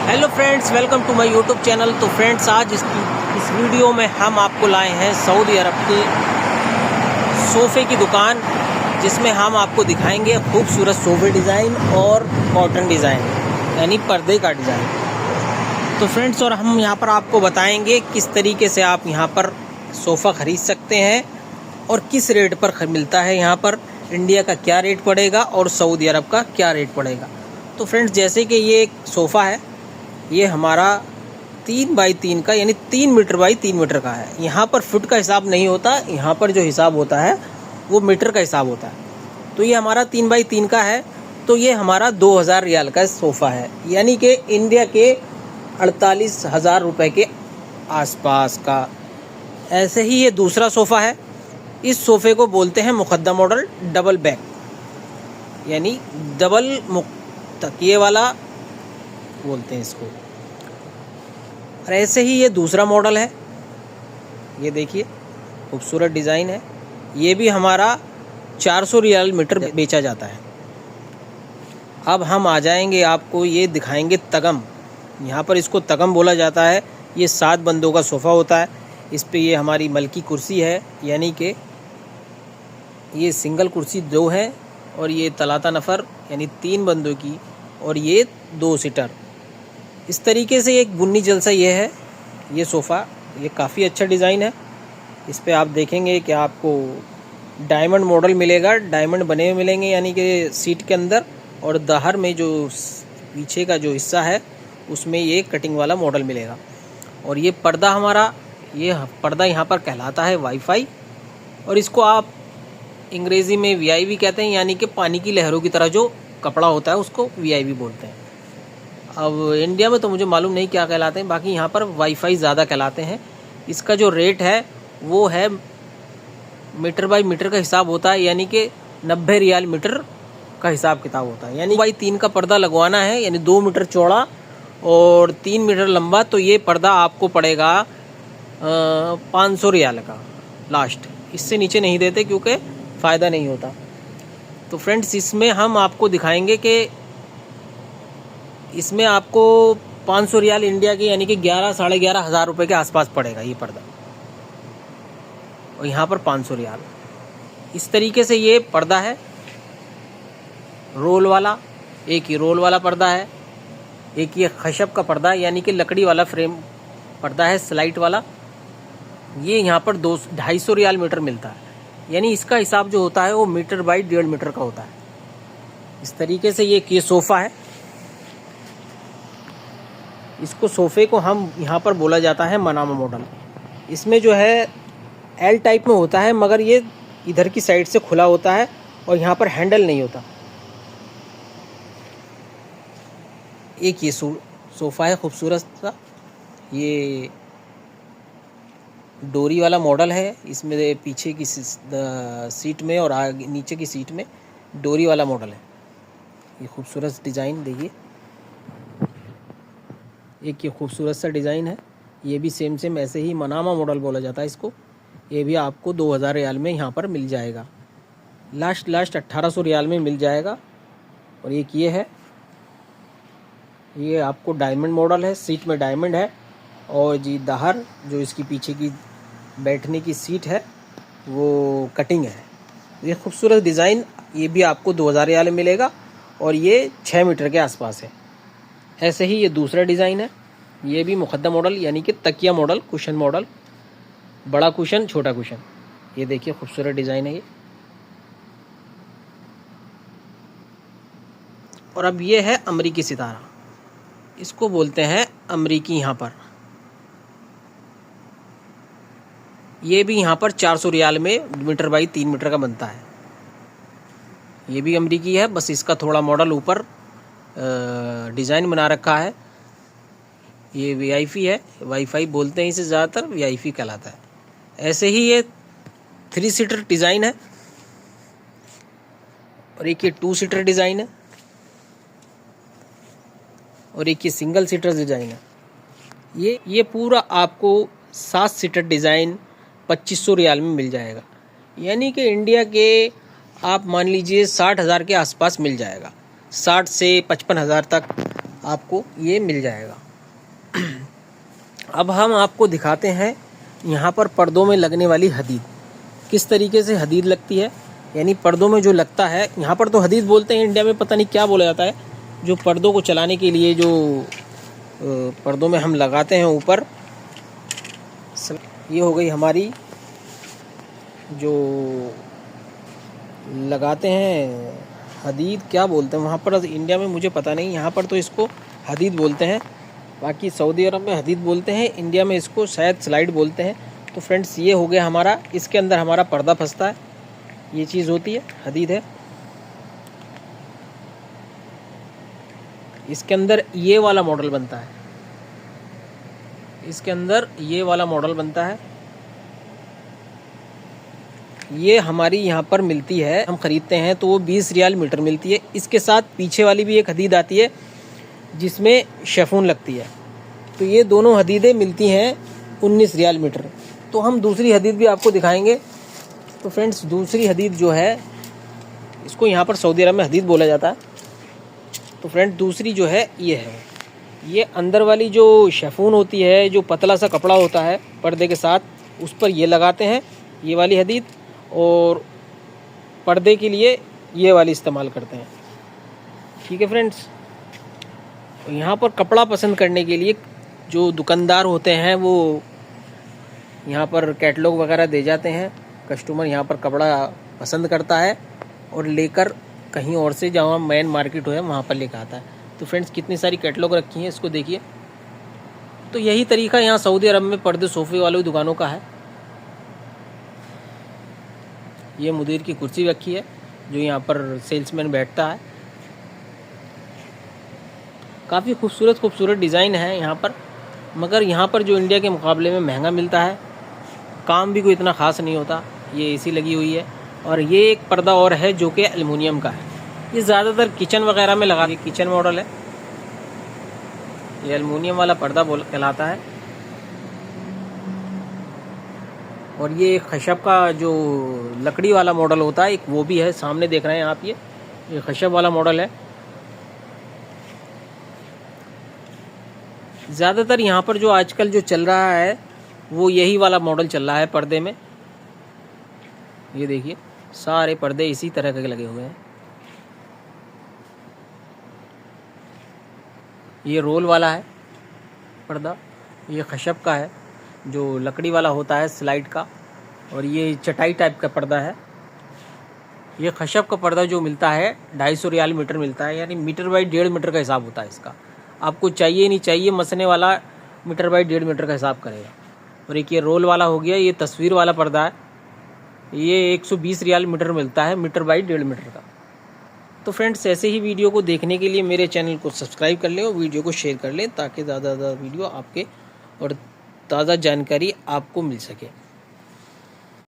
Hello friends, welcome to my YouTube channel. तो friends, आज इस वीडियो में हम आपको लाए हैं सऊदी अरब के सोफ़े की दुकान, जिसमें हम आपको दिखाएंगे खूबसूरत सोफ़े डिज़ाइन और कॉटन डिज़ाइन, यानी पर्दे का डिज़ाइन। तो फ्रेंड्स, और हम यहाँ पर आपको बताएंगे किस तरीके से आप यहाँ पर सोफ़ा ख़रीद सकते हैं और किस रेट पर मिलता है। यहाँ पर इंडिया का क्या रेट पड़ेगा और सऊदी अरब का क्या रेट पड़ेगा। तो फ्रेंड्स, जैसे कि ये एक सोफ़ा है, ये हमारा 3 बाई 3 का यानी 3 मीटर बाई 3 मीटर का है। यहाँ पर फुट का हिसाब नहीं होता, यहाँ पर जो हिसाब होता है वो मीटर का हिसाब होता है। तो ये हमारा 3 बाई 3 का है। तो ये हमारा 2000 रियाल का सोफ़ा है, यानी कि इंडिया के 48,000 रुपये के आसपास का। ऐसे ही ये दूसरा सोफ़ा है। इस सोफ़े को बोलते हैं मुक़द्दम मॉडल डबल बैक, यानी डबल तकिए वाला बोलते हैं इसको। और ऐसे ही ये दूसरा मॉडल है, ये देखिए खूबसूरत डिज़ाइन है। ये भी हमारा 400 रियाल मीटर बेचा जाता है। अब हम आ जाएंगे, आपको ये दिखाएंगे तगम। यहाँ पर इसको तगम बोला जाता है। ये 7 बंदों का सोफ़ा होता है। इस पे ये हमारी मलकी कुर्सी है, यानी कि ये सिंगल कुर्सी 2 है और ये तलाता नफ़र यानी 3 बंदों की, और ये 2 सीटर। इस तरीके से एक बुन्नी जलसा ये है ये सोफ़ा। ये काफ़ी अच्छा डिज़ाइन है। इस पे आप देखेंगे कि आपको डायमंड मॉडल मिलेगा, डायमंड बने हुए मिलेंगे, यानी कि सीट के अंदर और दाहर में जो पीछे का जो हिस्सा है उसमें ये कटिंग वाला मॉडल मिलेगा। और ये पर्दा हमारा, ये पर्दा यहाँ पर कहलाता है वाईफाई, और इसको आप अंग्रेज़ी में वीआईवी कहते हैं, यानी कि पानी की लहरों की तरह जो कपड़ा होता है उसको वीआईवी बोलते हैं। अब इंडिया में तो मुझे मालूम नहीं क्या कहलाते हैं, बाकी यहाँ पर वाईफाई ज़्यादा कहलाते हैं। इसका जो रेट है वो है मीटर बाई मीटर का हिसाब होता है, यानी कि 90 रियाल मीटर का हिसाब किताब होता है। यानी बाई 3 का पर्दा लगवाना है, यानी 2 मीटर चौड़ा और 3 मीटर लंबा, तो ये पर्दा आपको पड़ेगा 500 रियाल का लास्ट। इससे नीचे नहीं देते क्योंकि फ़ायदा नहीं होता। तो फ्रेंड्स, इसमें हम आपको दिखाएंगे कि इसमें आपको 500 रियाल इंडिया के यानी कि 11 साढ़े 11 हज़ार रुपये के आसपास पड़ेगा ये पर्दा, और यहाँ पर 500 रियाल। इस तरीके से ये पर्दा है रोल वाला। एक ही रोल वाला पर्दा है, एक ये खशब का पर्दा है, यानी कि लकड़ी वाला फ्रेम पर्दा है स्लाइट वाला। ये यहाँ पर 250 रियाल मीटर मिलता है, यानी इसका हिसाब जो होता है वो मीटर बाई 1.5 मीटर का होता है। इस तरीके से ये सोफ़ा है। इसको सोफ़े को हम यहाँ पर बोला जाता है मनामा मॉडल। इसमें जो है एल टाइप में होता है, मगर ये इधर की साइड से खुला होता है और यहाँ पर हैंडल नहीं होता। एक ये सोफ़ा है खूबसूरत सा, ये डोरी वाला मॉडल है। इसमें पीछे की सीट में और आगे नीचे की सीट में डोरी वाला मॉडल है। ये खूबसूरत डिज़ाइन देखिए, एक ये खूबसूरत सा डिज़ाइन है। ये भी सेम ऐसे ही मनामा मॉडल बोला जाता है इसको। ये भी आपको 2000 रियाल में यहाँ पर मिल जाएगा, लास्ट 1800 रियाल में मिल जाएगा। और एक ये है, ये आपको डायमंड मॉडल है, सीट में डायमंड है, और जी दाहर जो इसकी पीछे की बैठने की सीट है वो कटिंग है। ये खूबसूरत डिज़ाइन, ये भी आपको 2000 रियाल में मिलेगा, और ये 6 मीटर के आसपास है। ऐसे ही ये दूसरा डिज़ाइन है, ये भी मुक़द्दम मॉडल, यानी कि तकिया मॉडल, कुशन मॉडल, बड़ा कुशन छोटा कुशन। ये देखिए खूबसूरत डिज़ाइन है ये। और अब ये है अमरीकी सितारा, इसको बोलते हैं अमरीकी। यहाँ पर ये भी यहाँ पर 400 रियाल में मीटर बाई 3 मीटर का बनता है। ये भी अमरीकी है, बस इसका थोड़ा मॉडल ऊपर डिज़ाइन बना रखा है। ये वीआईपी है, वाईफाई बोलते हैं इसे ज़्यादातर, वीआईपी कहलाता है। ऐसे ही ये 3 सीटर डिज़ाइन है, और एक ये 2 सीटर डिज़ाइन है, और एक ये सिंगल सीटर डिज़ाइन है। ये पूरा आपको 7 सीटर डिज़ाइन 2500 रियाल में मिल जाएगा, यानी कि इंडिया के आप मान लीजिए 60,000 के आसपास मिल जाएगा। 60 से 55,000 तक आपको ये मिल जाएगा। अब हम आपको दिखाते हैं यहाँ पर पर्दों में लगने वाली हदीद, किस तरीके से हदीद लगती है। यानी पर्दों में जो लगता है, यहाँ पर तो हदीद बोलते हैं, इंडिया में पता नहीं क्या बोला जाता है, जो पर्दों को चलाने के लिए जो पर्दों में हम लगाते हैं ऊपर। ये हो गई हमारी जो लगाते हैं हदीद, क्या बोलते हैं वहाँ पर इंडिया में मुझे पता नहीं, यहाँ पर तो इसको हदीद बोलते हैं, बाकी सऊदी अरब में हदीद बोलते हैं, इंडिया में इसको शायद स्लाइड बोलते हैं। तो फ्रेंड्स ये हो गया हमारा, इसके अंदर हमारा पर्दा फंसता है, ये चीज़ होती है, हदीद है। इसके अंदर ये वाला मॉडल बनता है, इसके अंदर ये वाला मॉडल बनता है। ये हमारी यहाँ पर मिलती है, हम ख़रीदते हैं तो वो 20 रियाल मीटर मिलती है। इसके साथ पीछे वाली भी एक हदीद आती है जिसमें शेफून लगती है, तो ये दोनों हदीदें मिलती हैं 19 रियाल मीटर। तो हम दूसरी हदीद भी आपको दिखाएंगे। तो फ्रेंड्स दूसरी हदीद जो है, इसको यहाँ पर सऊदी अरब में हदीद बोला जाता है। तो फ्रेंड्स दूसरी जो है ये है, ये अंदर वाली जो शेफून होती है, जो पतला सा कपड़ा होता है पर्दे के साथ, उस पर ये लगाते हैं ये वाली हदीद, और पर्दे के लिए ये वाली इस्तेमाल करते हैं। ठीक है फ्रेंड्स, यहाँ पर कपड़ा पसंद करने के लिए जो दुकानदार होते हैं वो यहाँ पर कैटलॉग वगैरह दे जाते हैं। कस्टमर यहाँ पर कपड़ा पसंद करता है और लेकर कहीं और से, जहाँ मेन मार्केट हो है वहाँ पर लेकर आता है। तो फ्रेंड्स कितनी सारी कैटलॉग रखी हैं, इसको देखिए। तो यही तरीका यहाँ सऊदी अरब में पर्दे सोफ़े वाली दुकानों का है। ये मुदीर की कुर्सी रखी है, जो यहाँ पर सेल्समैन बैठता है। काफ़ी खूबसूरत डिज़ाइन है यहाँ पर, मगर यहाँ पर जो इंडिया के मुकाबले में महंगा मिलता है, काम भी कोई इतना ख़ास नहीं होता। ये एसी लगी हुई है, और ये एक पर्दा और है जो कि एल्युमिनियम का है। ये ज़्यादातर किचन वगैरह में लगा, ये किचन मॉडल है, ये एल्युमिनियम वाला पर्दा कहलाता है। और ये खशब का जो लकड़ी वाला मॉडल होता है एक, वो भी है, सामने देख रहे हैं आप, ये खशब वाला मॉडल है। ज़्यादातर यहाँ पर जो आजकल जो चल रहा है वो यही वाला मॉडल चल रहा है पर्दे में। ये देखिए सारे पर्दे इसी तरह के लगे हुए हैं। ये रोल वाला है पर्दा, ये खशब का है जो लकड़ी वाला होता है स्लाइड का, और ये चटाई टाइप का पर्दा है। ये खशब का पर्दा जो मिलता है 250 रियाल मीटर मिलता है, यानी मीटर बाई 1.5 मीटर का हिसाब होता है इसका। आपको चाहिए नहीं चाहिए, मसने वाला मीटर बाई 1.5 मीटर का हिसाब करेगा। और एक ये रोल वाला हो गया, ये तस्वीर वाला पर्दा है, ये 120 रियाल मीटर मिलता है, मीटर बाई 1.5 मीटर का। तो फ्रेंड्स ऐसे ही वीडियो को देखने के लिए मेरे चैनल को सब्सक्राइब कर लें और वीडियो को शेयर कर लें, ताकि ज़्यादा वीडियो आपके और ताज़ा जानकारी आपको मिल सके।